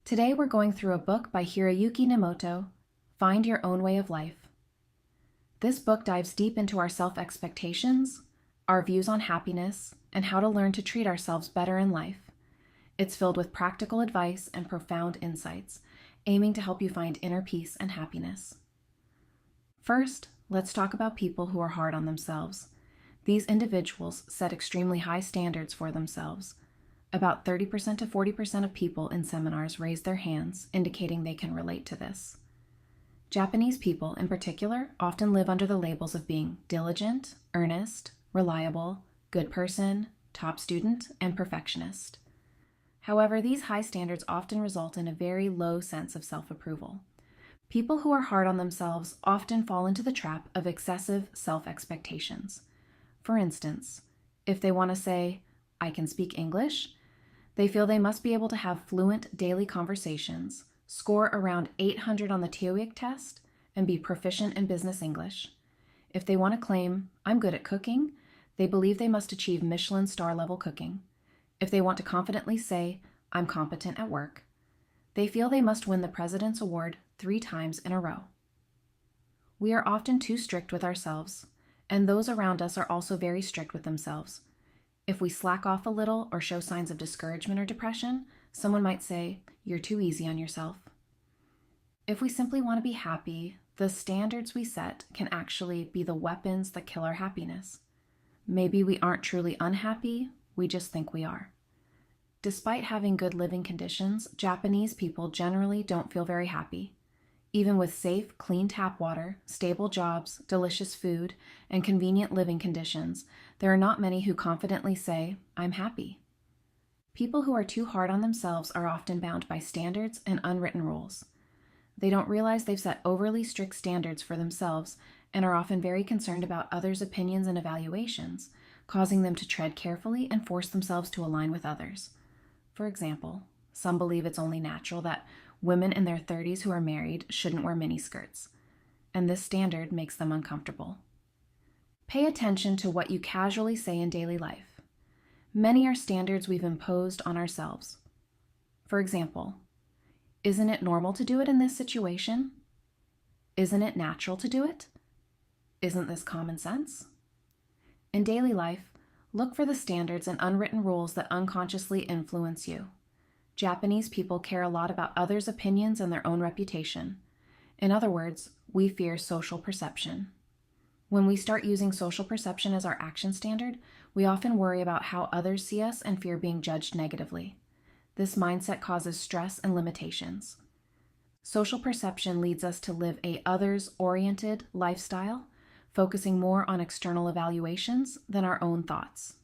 Today we're going through a book by Hiroyuki Nemoto, Find Your Own Way of Life. This book dives deep into our self-expectations, our views on happiness, and how to learn to treat ourselves better in life. It's filled with practical advice and profound insights, aiming to help you find inner peace and happiness. First, let's talk about people who are hard on themselves. These individuals set extremely high standards for themselves. About 30% to 40% of people in seminars raise their hands, indicating they can relate to this. Japanese people, in particular, often live under the labels of being diligent, earnest, reliable, good person, top student, and perfectionist. However, these high standards often result in a very low sense of self-approval. People who are hard on themselves often fall into the trap of excessive self-expectations. For instance, if they want to say, "I can speak English," they feel they must be able to have fluent daily conversations, score around 800 on the TOEIC test, and be proficient in business English. If they want to claim, "I'm good at cooking," they believe they must achieve Michelin star level cooking. If they want to confidently say, "I'm competent at work," they feel they must win the President's Award 3 times in a row. We are often too strict with ourselves, and those around us are also very strict with themselves. If we slack off a little or show signs of discouragement or depression, someone might say, "You're too easy on yourself." If we simply want to be happy, the standards we set can actually be the weapons that kill our happiness. Maybe we aren't truly unhappy, we just think we are. Despite having good living conditions, Japanese people generally don't feel very happy. Even with safe, clean tap water, stable jobs, delicious food, and convenient living conditions, there are not many who confidently say, "I'm happy." People who are too hard on themselves are often bound by standards and unwritten rules. They don't realize they've set overly strict standards for themselves and are often very concerned about others' opinions and evaluations, causing them to tread carefully and force themselves to align with others. For example, some believe it's only natural that women in their 30s who are married shouldn't wear miniskirts, and this standard makes them uncomfortable. Pay attention to what you casually say in daily life. Many are standards we've imposed on ourselves. For example, "Isn't it normal to do it in this situation?" "Isn't it natural to do it?" "Isn't this common sense?" In daily life, look for the standards and unwritten rules that unconsciously influence you. Japanese people care a lot about others' opinions and their own reputation. In other words, we fear social perception. When we start using social perception as our action standard, we often worry about how others see us and fear being judged negatively. This mindset causes stress and limitations. Social perception leads us to live a others-oriented lifestyle, focusing more on external evaluations than our own thoughts.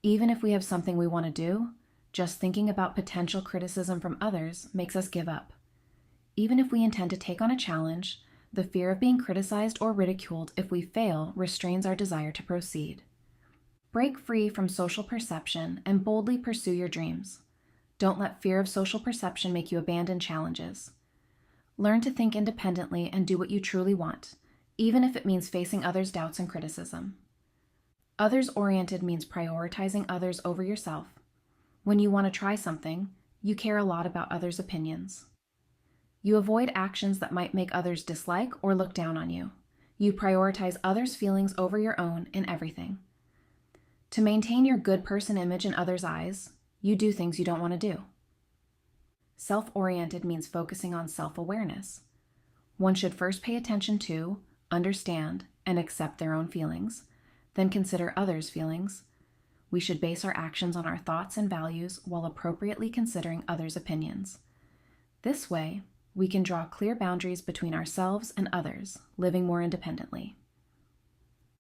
Even if we have something we want to do, just thinking about potential criticism from others makes us give up. Even if we intend to take on a challenge, the fear of being criticized or ridiculed if we fail restrains our desire to proceed. Break free from social perception and boldly pursue your dreams. Don't let fear of social perception make you abandon challenges. Learn to think independently and do what you truly want, even if it means facing others' doubts and criticism. Others-oriented means prioritizing others over yourself. When you want to try something, you care a lot about others' opinions. You avoid actions that might make others dislike or look down on you. You prioritize others' feelings over your own in everything. To maintain your good person image in others' eyes, you do things you don't want to do. Self-oriented means focusing on self-awareness. One should first pay attention to, understand, and accept their own feelings, then consider others' feelings. We should base our actions on our thoughts and values while appropriately considering others' opinions. This way, we can draw clear boundaries between ourselves and others, living more independently.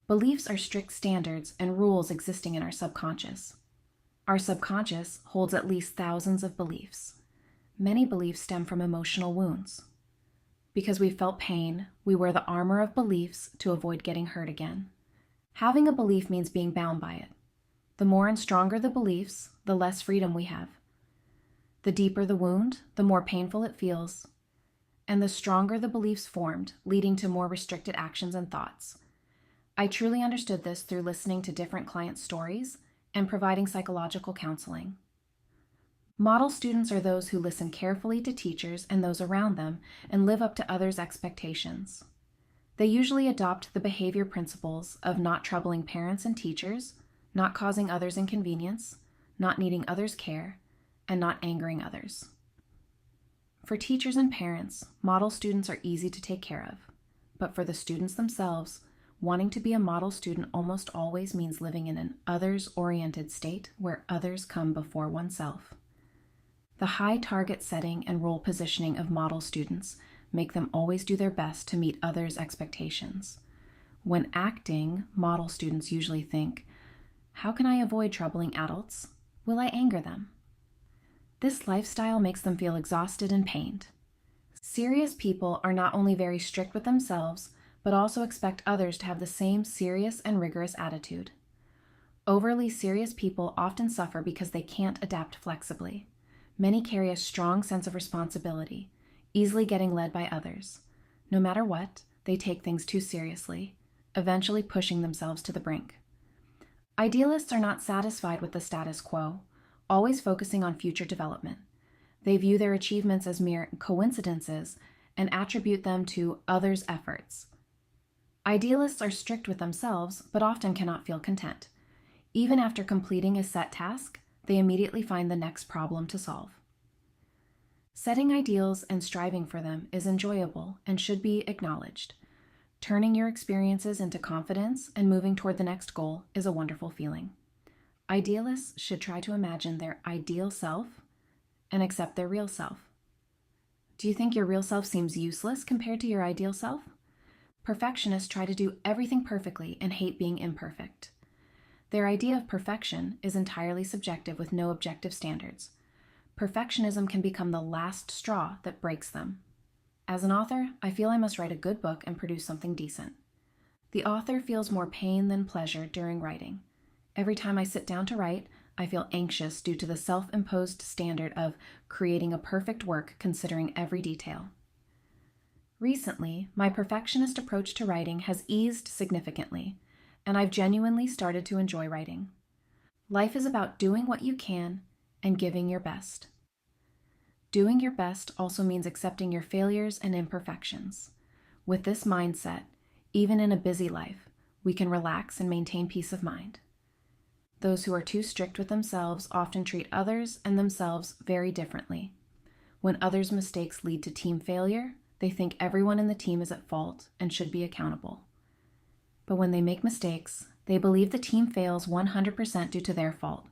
Beliefs are strict standards and rules existing in our subconscious. Our subconscious holds at least thousands of beliefs. Many beliefs stem from emotional wounds. Because we felt pain, we wear the armor of beliefs to avoid getting hurt again. Having a belief means being bound by it. The more and stronger the beliefs, the less freedom we have. The deeper the wound, the more painful it feels. And the stronger the beliefs formed, leading to more restricted actions and thoughts. I truly understood this through listening to different clients' stories and providing psychological counseling. Model students are those who listen carefully to teachers and those around them and live up to others' expectations. They usually adopt the behavior principles of not troubling parents and teachers, not causing others inconvenience, not needing others' care, and not angering others. For teachers and parents, model students are easy to take care of. But for the students themselves, wanting to be a model student almost always means living in an others-oriented state where others come before oneself. The high target setting and role positioning of model students make them always do their best to meet others' expectations. When acting, model students usually think, how can I avoid troubling adults? Will I anger them? This lifestyle makes them feel exhausted and pained. Serious people are not only very strict with themselves, but also expect others to have the same serious and rigorous attitude. Overly serious people often suffer because they can't adapt flexibly. Many carry a strong sense of responsibility, easily getting led by others. No matter what, they take things too seriously, eventually pushing themselves to the brink. Idealists are not satisfied with the status quo, always focusing on future development. They view their achievements as mere coincidences and attribute them to others' efforts. Idealists are strict with themselves, but often cannot feel content. Even after completing a set task, they immediately find the next problem to solve. Setting ideals and striving for them is enjoyable and should be acknowledged. Turning your experiences into confidence and moving toward the next goal is a wonderful feeling. Idealists should try to imagine their ideal self and accept their real self. Do you think your real self seems useless compared to your ideal self? Perfectionists try to do everything perfectly and hate being imperfect. Their idea of perfection is entirely subjective with no objective standards. Perfectionism can become the last straw that breaks them. As an author, I feel I must write a good book and produce something decent. The author feels more pain than pleasure during writing. Every time I sit down to write, I feel anxious due to the self-imposed standard of creating a perfect work considering every detail. Recently, my perfectionist approach to writing has eased significantly, and I've genuinely started to enjoy writing. Life is about doing what you can and giving your best. Doing your best also means accepting your failures and imperfections. With this mindset, even in a busy life, we can relax and maintain peace of mind. Those who are too strict with themselves often treat others and themselves very differently. When others' mistakes lead to team failure, they think everyone in the team is at fault and should be accountable. But when they make mistakes, they believe the team fails 100% due to their fault.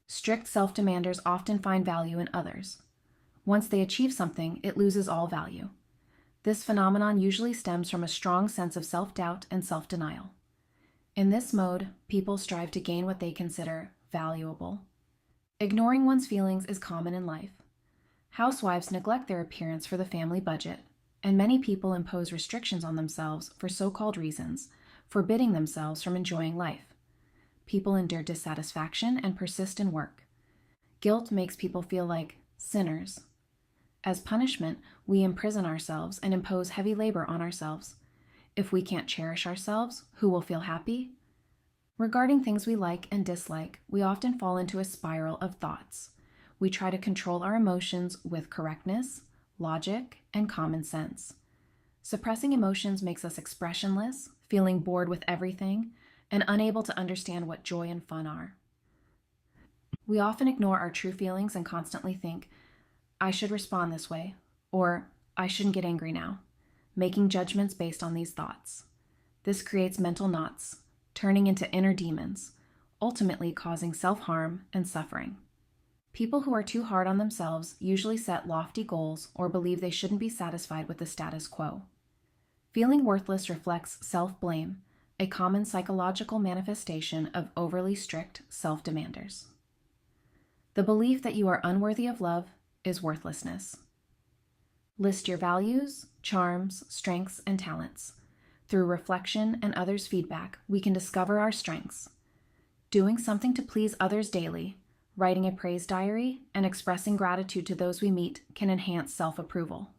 Strict self-demanders often find value in others. Once they achieve something, it loses all value. This phenomenon usually stems from a strong sense of self-doubt and self-denial. In this mode, people strive to gain what they consider valuable. Ignoring one's feelings is common in life. Housewives neglect their appearance for the family budget, and many people impose restrictions on themselves for so-called reasons, forbidding themselves from enjoying life. People endure dissatisfaction and persist in work. Guilt makes people feel like sinners. As punishment, we imprison ourselves and impose heavy labor on ourselves. If we can't cherish ourselves, who will feel happy? Regarding things we like and dislike, we often fall into a spiral of thoughts. We try to control our emotions with correctness, logic, and common sense. Suppressing emotions makes us expressionless, feeling bored with everything, and unable to understand what joy and fun are. We often ignore our true feelings and constantly think, I should respond this way, or I shouldn't get angry now, making judgments based on these thoughts. This creates mental knots, turning into inner demons, ultimately causing self-harm and suffering. People who are too hard on themselves usually set lofty goals or believe they shouldn't be satisfied with the status quo. Feeling worthless reflects self-blame, a common psychological manifestation of overly strict self-demanders. The belief that you are unworthy of love is worthlessness. List your values, charms, strengths, and talents. Through reflection and others' feedback, we can discover our strengths. Doing something to please others daily, writing a praise diary, and expressing gratitude to those we meet can enhance self-approval.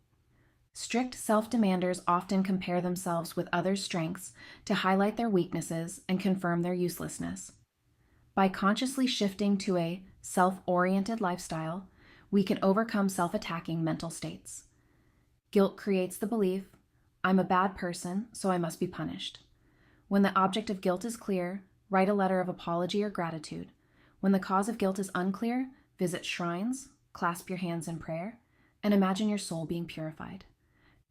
Strict self-demanders often compare themselves with others' strengths to highlight their weaknesses and confirm their uselessness. By consciously shifting to a self-oriented lifestyle, we can overcome self-attacking mental states. Guilt creates the belief, I'm a bad person, so I must be punished. When the object of guilt is clear, write a letter of apology or gratitude. When the cause of guilt is unclear, visit shrines, clasp your hands in prayer, and imagine your soul being purified.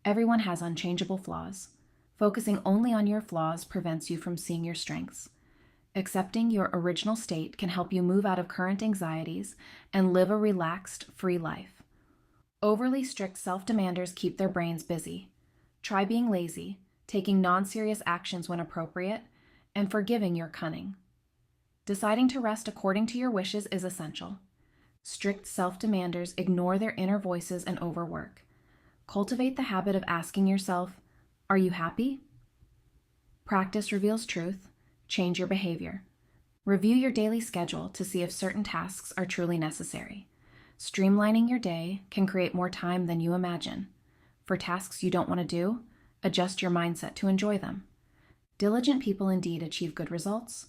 Everyone has unchangeable flaws. Focusing only on your flaws prevents you from seeing your strengths. Accepting your original state can help you move out of current anxieties and live a relaxed, free life. Overly strict self-demanders keep their brains busy. Try being lazy, taking non-serious actions when appropriate, and forgiving your cunning. Deciding to rest according to your wishes is essential. Strict self-demanders ignore their inner voices and overwork. Cultivate the habit of asking yourself, are you happy? Practice reveals truth. Change your behavior. Review your daily schedule to see if certain tasks are truly necessary. Streamlining your day can create more time than you imagine. For tasks you don't want to do, adjust your mindset to enjoy them. Diligent people indeed achieve good results,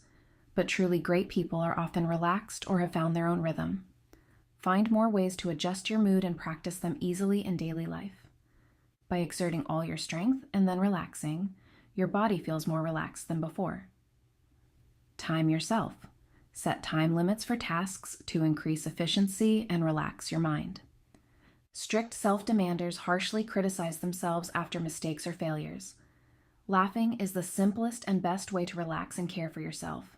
but truly great people are often relaxed or have found their own rhythm. Find more ways to adjust your mood and practice them easily in daily life. By exerting all your strength and then relaxing, your body feels more relaxed than before. Time yourself. Set time limits for tasks to increase efficiency and relax your mind. Strict self-demanders harshly criticize themselves after mistakes or failures. Laughing is the simplest and best way to relax and care for yourself.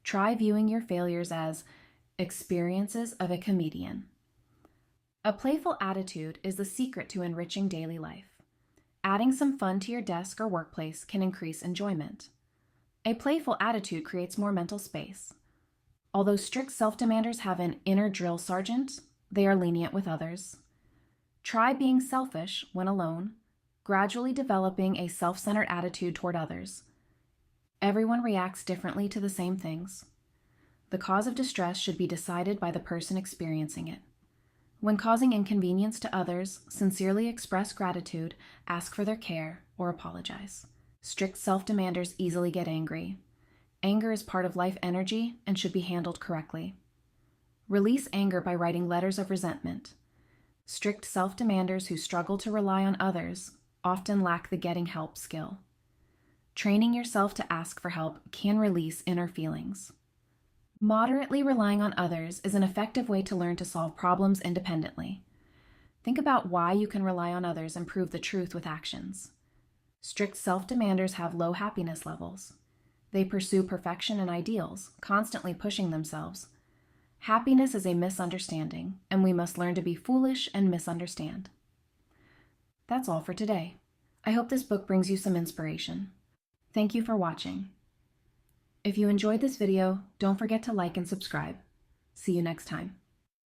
Try viewing your failures as experiences of a comedian. A playful attitude is the secret to enriching daily life. Adding some fun to your desk or workplace can increase enjoyment. A playful attitude creates more mental space. Although strict self-demanders have an inner drill sergeant, they are lenient with others. Try being selfish when alone, gradually developing a self-centered attitude toward others. Everyone reacts differently to the same things. The cause of distress should be decided by the person experiencing it. When causing inconvenience to others, sincerely express gratitude, ask for their care, or apologize. Strict self-demanders easily get angry. Anger is part of life energy and should be handled correctly. Release anger by writing letters of resentment. Strict self-demanders who struggle to rely on others often lack the getting help skill. Training yourself to ask for help can release inner feelings. Moderately relying on others is an effective way to learn to solve problems independently. Think about why you can rely on others and prove the truth with actions. Strict self-demanders have low happiness levels. They pursue perfection and ideals, constantly pushing themselves. Happiness is a misunderstanding, and we must learn to be foolish and misunderstand. That's all for today. I hope this book brings you some inspiration. Thank you for watching. If you enjoyed this video, don't forget to like and subscribe. See you next time.